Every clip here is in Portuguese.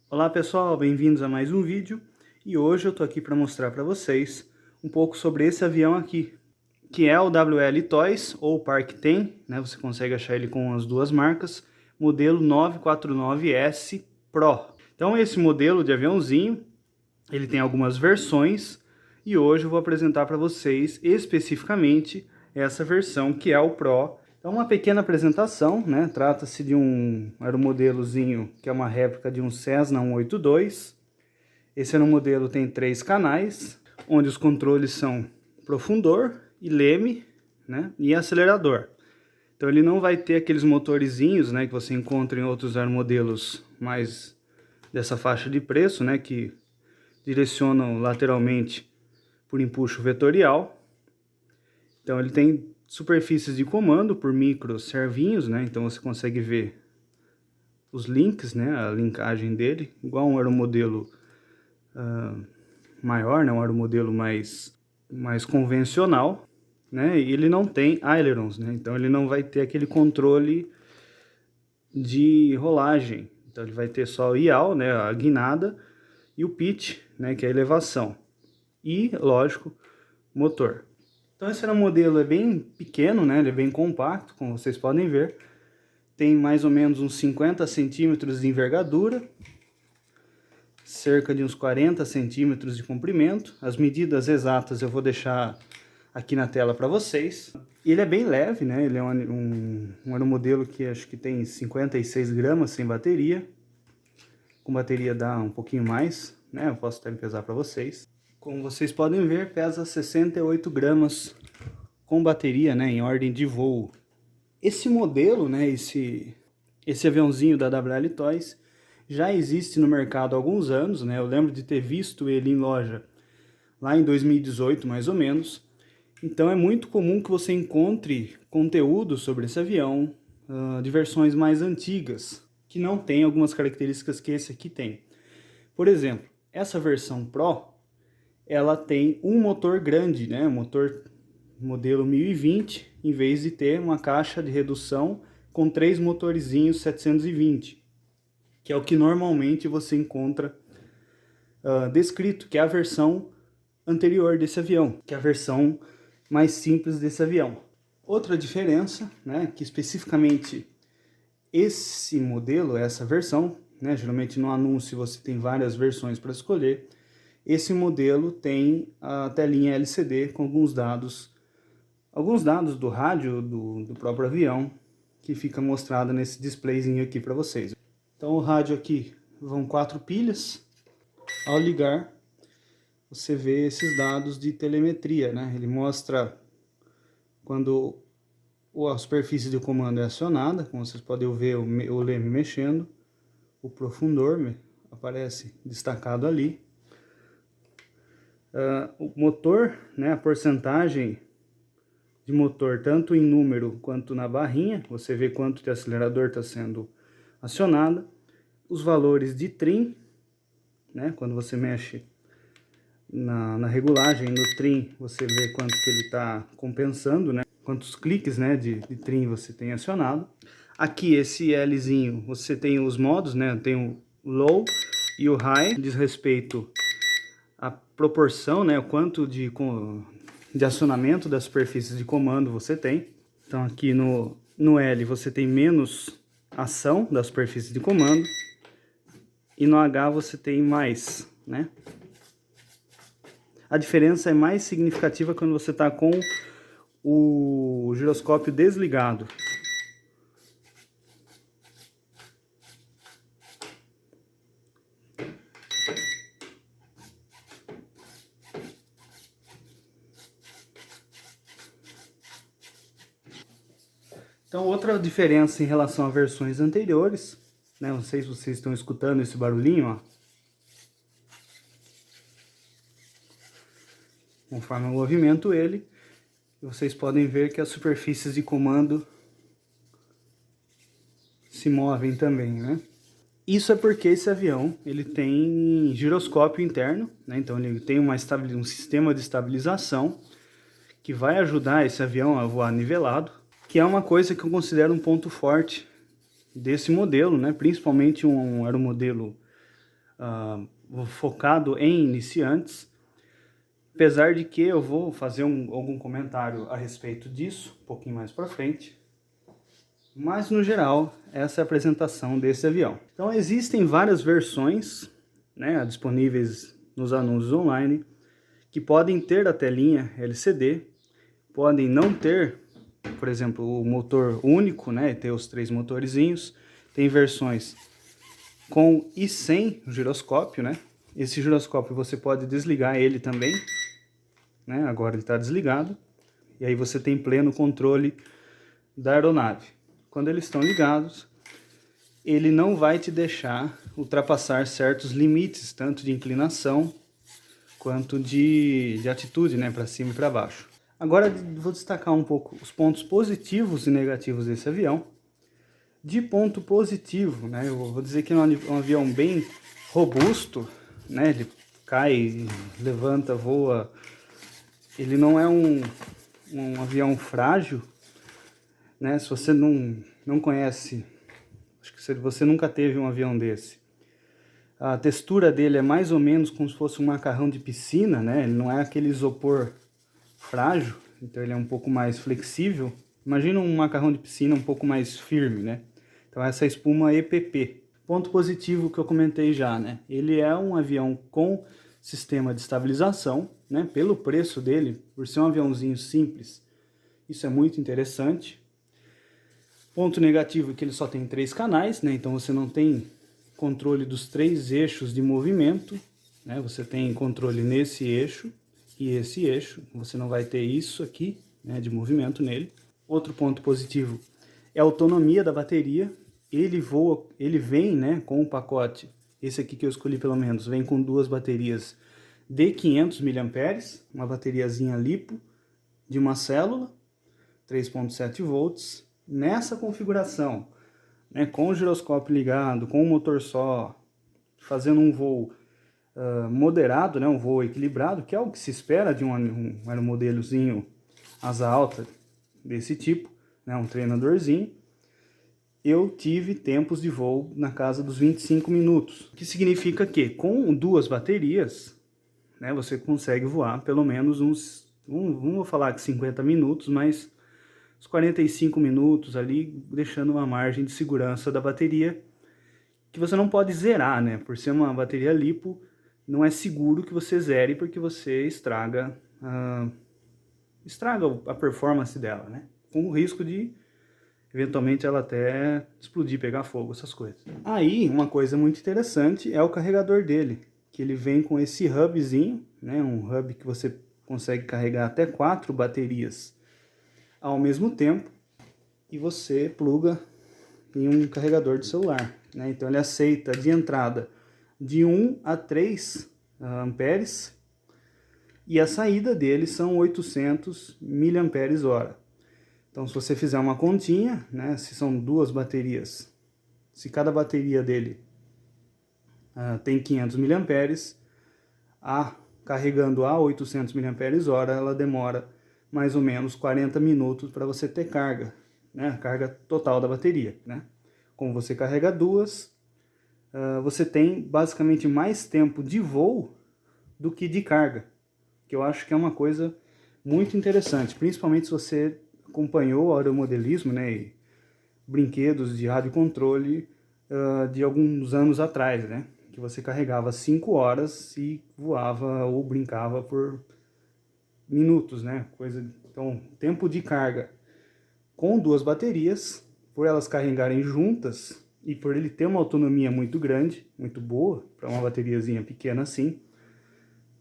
Olá pessoal, bem-vindos a mais um vídeo e hoje eu tô aqui para mostrar para vocês um pouco sobre esse avião aqui, que é o WL Toys ou Park 10, né? Você consegue achar ele com as duas marcas, modelo 949S Pro. Então esse modelo de aviãozinho, ele tem algumas versões e hoje eu vou apresentar para vocês especificamente essa versão que é o Pro. Então uma pequena apresentação, né? Trata-se de um aeromodelozinho que é uma réplica de um Cessna 182. Esse aeromodelo tem 3 canais, onde os controles são profundor e leme, né? E acelerador. Então ele não vai ter aqueles motorizinhos, né, que você encontra em outros aeromodelos mais dessa faixa de preço, né, que direcionam lateralmente por empuxo vetorial. Então ele tem superfícies de comando por micro servinhos, né? Então você consegue ver os links, né? A linkagem dele, igual um aeromodelo maior, né? Um aeromodelo mais convencional, né? E ele não tem ailerons, né? Então ele não vai ter aquele controle de rolagem. Então ele vai ter só o yaw, né? A guinada e o pitch, né? Que é a elevação. E, lógico, motor. Então esse aeromodelo é bem pequeno, né? Ele é bem compacto, como vocês podem ver. Tem mais ou menos uns 50 centímetros de envergadura, cerca de uns 40 centímetros de comprimento. As medidas exatas eu vou deixar aqui na tela para vocês. Ele é bem leve, né? Ele é um aeromodelo que acho que tem 56 gramas sem bateria. Com bateria dá um pouquinho mais, né? Eu posso até pesar para vocês. Como vocês podem ver, pesa 68 gramas com bateria, né, em ordem de voo. Esse modelo, né, esse aviãozinho da WL Toys, já existe no mercado há alguns anos, né? Eu lembro de ter visto ele em loja lá em 2018, mais ou menos. Então é muito comum que você encontre conteúdo sobre esse avião de versões mais antigas, que não tem algumas características que esse aqui tem. Por exemplo, essa versão Pro, ela tem um motor grande, né? Um motor modelo 1020, em vez de ter uma caixa de redução com 3 motorzinhos 720, que é o que normalmente você encontra descrito, que é a versão anterior desse avião, que é a versão mais simples desse avião. Outra diferença, né, que especificamente esse modelo, essa versão, né, geralmente no anúncio você tem várias versões para escolher, esse modelo tem a telinha LCD com alguns dados do rádio do próprio avião, que fica mostrado nesse displayzinho aqui para vocês. Então o rádio aqui vão 4 pilhas. Ao ligar, você vê esses dados de telemetria, né? Ele mostra quando a superfície de comando é acionada, como vocês podem ver o leme mexendo, o profundor aparece destacado ali. O motor, né, a porcentagem de motor, tanto em número quanto na barrinha, você vê quanto de acelerador está sendo acionado. Os valores de trim, né, quando você mexe na regulagem, no trim, você vê quanto que ele está compensando, né, quantos cliques, né, de trim você tem acionado. Aqui, esse Lzinho, você tem os modos, né, tem o low e o high, diz respeito à proporção, né, o quanto de acionamento das superfícies de comando você tem. Então aqui no L você tem menos ação da superfície de comando e no H você tem mais, né? A diferença é mais significativa quando você está com o giroscópio desligado. Então, outra diferença em relação a versões anteriores, né? Não sei se vocês estão escutando esse barulhinho, ó. Conforme eu movimento ele, vocês podem ver que as superfícies de comando se movem também, né? Isso é porque esse avião ele tem giroscópio interno, né? Então ele tem um sistema de estabilização que vai ajudar esse avião a voar nivelado, que é uma coisa que eu considero um ponto forte desse modelo, né? Principalmente um aeromodelo focado em iniciantes, apesar de que eu vou fazer algum comentário a respeito disso, um pouquinho mais para frente. Mas, no geral, essa é a apresentação desse avião. Então, existem várias versões, né, disponíveis nos anúncios online, que podem ter a telinha LCD, podem não ter, por exemplo, o motor único, né, ter os 3 motorzinhos. Tem versões com e sem giroscópio, né? Esse giroscópio você pode desligar ele também, né? Agora ele está desligado. E aí você tem pleno controle da aeronave. Quando eles estão ligados, ele não vai te deixar ultrapassar certos limites, tanto de inclinação quanto de atitude, né, para cima e para baixo. Agora vou destacar um pouco os pontos positivos e negativos desse avião. De ponto positivo, né, eu vou dizer que é um avião bem robusto, né, ele cai, levanta, voa. Ele não é um avião frágil, né? Se você não conhece, acho que você nunca teve um avião desse. A textura dele é mais ou menos como se fosse um macarrão de piscina, né? Ele não é aquele isopor frágil, então ele é um pouco mais flexível. Imagina um macarrão de piscina um pouco mais firme, né? Então essa é a espuma EPP. Ponto positivo que eu comentei já, né? Ele é um avião com sistema de estabilização, né? Pelo preço dele, por ser um aviãozinho simples, isso é muito interessante. Ponto negativo é que ele só tem 3 canais, né? Então você não tem controle dos 3 eixos de movimento, né? Você tem controle nesse eixo e esse eixo. Você não vai ter isso aqui, né, de movimento nele. Outro ponto positivo é a autonomia da bateria. Ele voa, ele vem, né, com o pacote. Esse aqui que eu escolhi pelo menos vem com 2 baterias de 500 mAh, uma bateriazinha LiPo de uma célula, 3.7 volts. Nessa configuração, né, com o giroscópio ligado, com o motor só, fazendo um voo moderado, né, um voo equilibrado, que é o que se espera de um aeromodelozinho asa alta desse tipo, né, um treinadorzinho, eu tive tempos de voo na casa dos 25 minutos, que significa que com 2 baterias, né, você consegue voar pelo menos uns, vamos falar que 50 minutos, mas uns 45 minutos ali, deixando uma margem de segurança da bateria, que você não pode zerar, né? Por ser uma bateria LiPo, não é seguro que você zere, porque você estraga a performance dela, né? Com o risco de, eventualmente, ela até explodir, pegar fogo, essas coisas. Aí, uma coisa muito interessante é o carregador dele, que ele vem com esse hubzinho, né? Um hub que você consegue carregar até 4 baterias ao mesmo tempo, e você pluga em um carregador de celular, né? Então ele aceita de entrada de 1 a 3 amperes, e a saída dele são 800 mAh. Então se você fizer uma continha, né, se são 2 baterias, se cada bateria dele tem 500 mAh, carregando a 800 mAh, ela demora mais ou menos 40 minutos para você ter carga, né? A carga total da bateria, né? Como você carrega 2, você tem basicamente mais tempo de voo do que de carga, que eu acho que é uma coisa muito interessante, principalmente se você acompanhou o aeromodelismo, né, e brinquedos de radiocontrole de alguns anos atrás, né? Que você carregava 5 horas e voava ou brincava por minutos, né? Então, tempo de carga com 2 baterias, por elas carregarem juntas e por ele ter uma autonomia muito grande, muito boa, para uma bateriazinha pequena assim,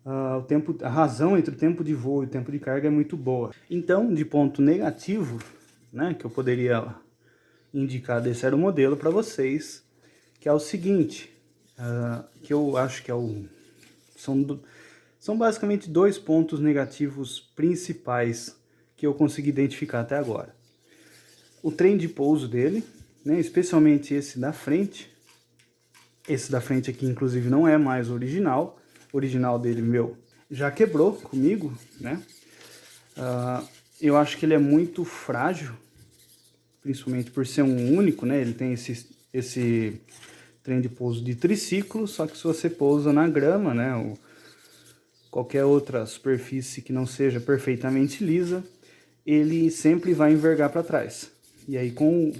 a razão entre o tempo de voo e o tempo de carga é muito boa. Então, de ponto negativo, né, que eu poderia indicar desse aeromodelo para vocês, que é o seguinte, que eu acho que são basicamente 2 pontos negativos principais que eu consegui identificar até agora. O trem de pouso dele, né, especialmente esse da frente. Esse da frente aqui, inclusive, não é mais original. O original dele, meu, já quebrou comigo, né? Eu acho que ele é muito frágil, principalmente por ser um único, né? Ele tem esse trem de pouso de triciclo, só que se você pousa na grama, né, ou qualquer outra superfície que não seja perfeitamente lisa, ele sempre vai envergar para trás. E aí com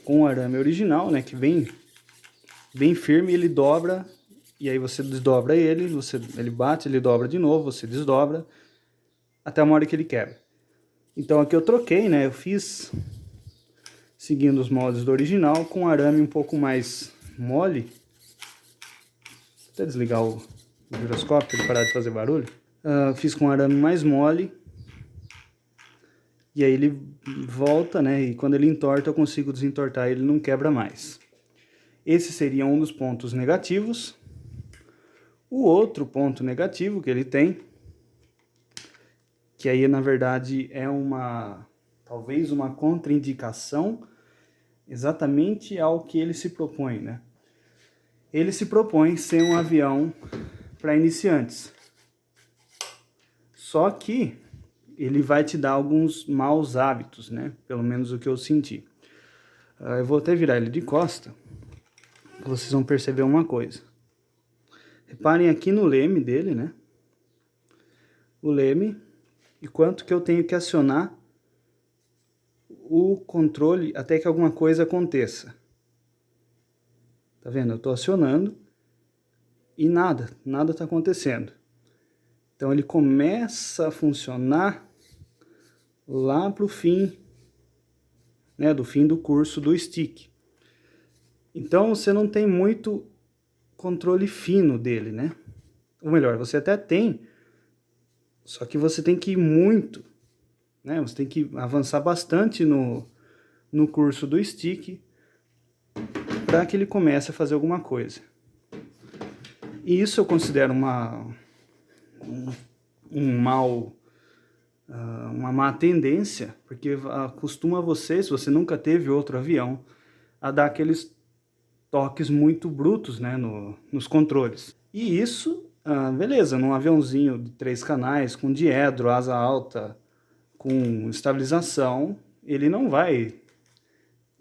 o arame original, né, que vem bem firme, ele dobra, e aí você desdobra ele, ele bate, ele dobra de novo, você desdobra, até uma hora que ele quebra. Então aqui eu troquei, né, eu fiz seguindo os moldes do original, com arame um pouco mais mole. Vou até desligar o giroscópio para ele parar de fazer barulho. Fiz com arame mais mole. E aí ele volta, né? E quando ele entorta, eu consigo desentortar, ele não quebra mais. Esse seria um dos pontos negativos. O outro ponto negativo que ele tem, que aí na verdade é talvez uma contraindicação exatamente ao que ele se propõe, né? Ele se propõe ser um avião para iniciantes. Só que ele vai te dar alguns maus hábitos, né? Pelo menos o que eu senti. Eu vou até virar ele de costa, para vocês vão perceber uma coisa. Reparem aqui no leme dele, né? O leme, e quanto que eu tenho que acionar o controle até que alguma coisa aconteça. Tá vendo? Eu tô acionando e nada tá acontecendo. Então ele começa a funcionar lá pro fim, né, do fim do curso do stick. Então você não tem muito controle fino dele, né? Ou melhor, você até tem, só que você tem que ir muito, né? Você tem que avançar bastante no curso do stick para que ele comece a fazer alguma coisa. E isso eu considero uma má tendência, porque acostuma você, se você nunca teve outro avião, a dar aqueles toques muito brutos, né, nos controles. E isso, beleza, num aviãozinho de 3 canais, com diedro, asa alta, com estabilização, ele não vai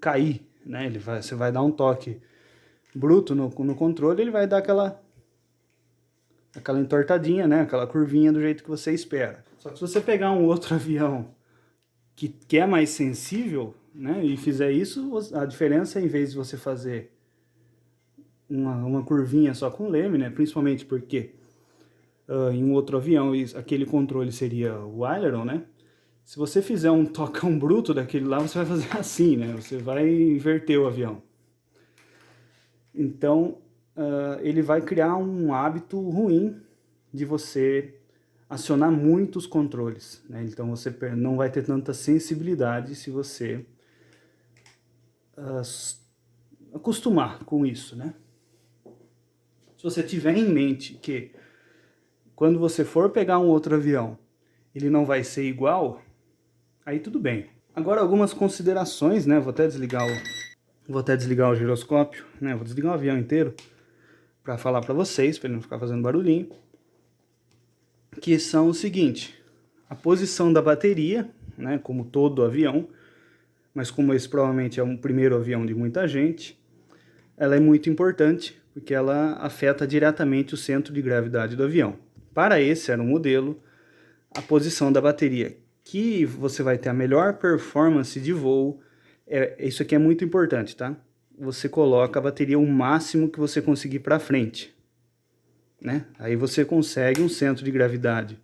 cair, né? Você vai dar um toque bruto no controle, ele vai dar aquela entortadinha, né? Aquela curvinha do jeito que você espera. Só que se você pegar um outro avião que é mais sensível, né, e fizer isso, a diferença, em vez de você fazer uma curvinha só com leme, né, principalmente porque em um outro avião aquele controle seria o aileron, né? Se você fizer um tocão bruto daquele lá, você vai fazer assim, né? Você vai inverter o avião. Então, ele vai criar um hábito ruim de você acionar muitos controles, né? Então você não vai ter tanta sensibilidade se você acostumar com isso, né? Se você tiver em mente que quando você for pegar um outro avião, ele não vai ser igual, aí tudo bem. Agora algumas considerações, né? Vou até desligar o giroscópio, né? Vou desligar o avião inteiro para falar para vocês, para ele não ficar fazendo barulhinho. Que são o seguinte: a posição da bateria, né? Como todo avião, mas como esse provavelmente é um primeiro avião de muita gente, ela é muito importante porque ela afeta diretamente o centro de gravidade do avião. Para esse aeromodelo, a posição da bateria que você vai ter a melhor performance de voo, isso aqui é muito importante, tá? Você coloca a bateria o máximo que você conseguir para frente, né? Aí você consegue um centro de gravidade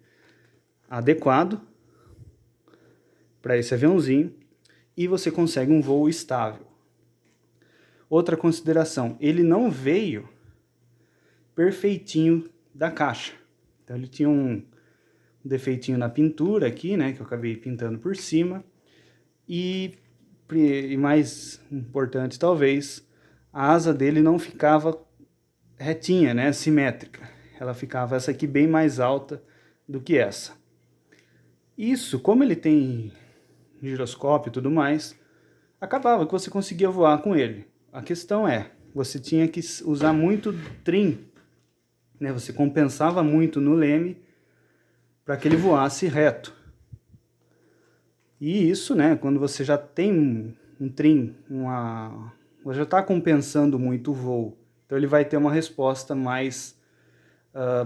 adequado para esse aviãozinho e você consegue um voo estável. Outra consideração, ele não veio perfeitinho da caixa. Então ele tinha um defeitinho na pintura aqui, né, que eu acabei pintando por cima. E mais importante talvez, a asa dele não ficava retinha, né, simétrica. Ela ficava essa aqui bem mais alta do que essa. Isso, como ele tem giroscópio e tudo mais, acabava que você conseguia voar com ele. A questão é, você tinha que usar muito trim, né? Você compensava muito no leme para que ele voasse reto. E isso, né, quando você já tem um trim, já está compensando muito o voo. Então ele vai ter uma resposta mais,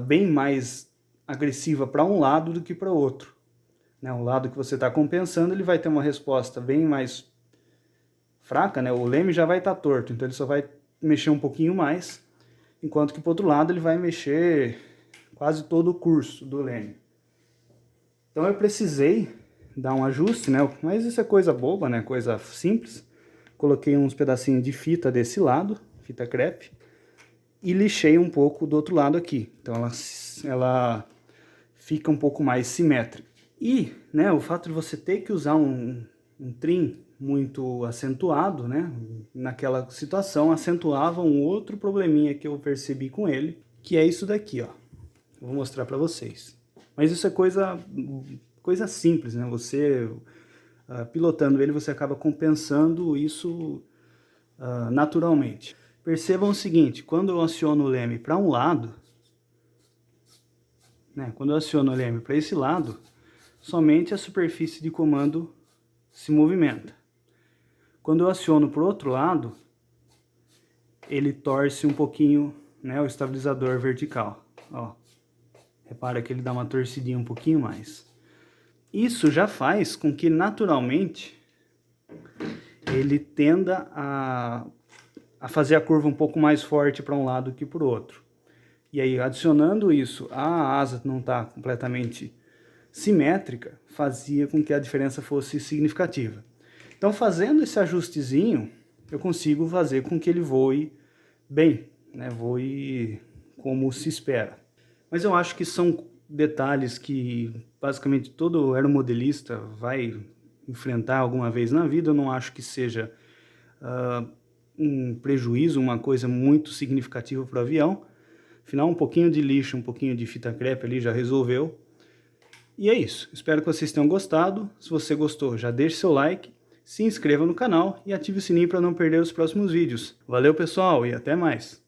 bem mais agressiva para um lado do que para o outro. Né? O lado que você está compensando, ele vai ter uma resposta bem mais fraca, né? O leme já vai estar torto, então ele só vai mexer um pouquinho mais, enquanto que para o outro lado ele vai mexer quase todo o curso do leme. Então eu precisei dar um ajuste, né? Mas isso é coisa boba, né? Coisa simples. Coloquei uns pedacinhos de fita desse lado, fita crepe, e lixei um pouco do outro lado aqui. Então ela fica um pouco mais simétrica. E, né, o fato de você ter que usar um trim muito acentuado, né, naquela situação acentuava um outro probleminha que eu percebi com ele, que é isso daqui, ó. Eu vou mostrar para vocês. Mas isso é coisa simples, né? Você pilotando ele, você acaba compensando isso naturalmente. Percebam o seguinte, quando eu aciono o leme para um lado, né, quando eu aciono o leme para esse lado, somente a superfície de comando se movimenta. Quando eu aciono para o outro lado, ele torce um pouquinho, né, o estabilizador vertical. Ó, repara que ele dá uma torcidinha um pouquinho mais. Isso já faz com que naturalmente ele tenda a fazer a curva um pouco mais forte para um lado que para o outro. E aí, adicionando isso, a asa não está completamente simétrica, fazia com que a diferença fosse significativa. Então, fazendo esse ajustezinho, eu consigo fazer com que ele voe bem, né? Voe como se espera. Mas eu acho que são detalhes que basicamente todo aeromodelista vai enfrentar alguma vez na vida. Eu não acho que seja um prejuízo, uma coisa muito significativa para o avião. Afinal, um pouquinho de lixo, um pouquinho de fita crepe ali já resolveu. E é isso. Espero que vocês tenham gostado. Se você gostou, já deixe seu like, se inscreva no canal e ative o sininho para não perder os próximos vídeos. Valeu, pessoal, e até mais!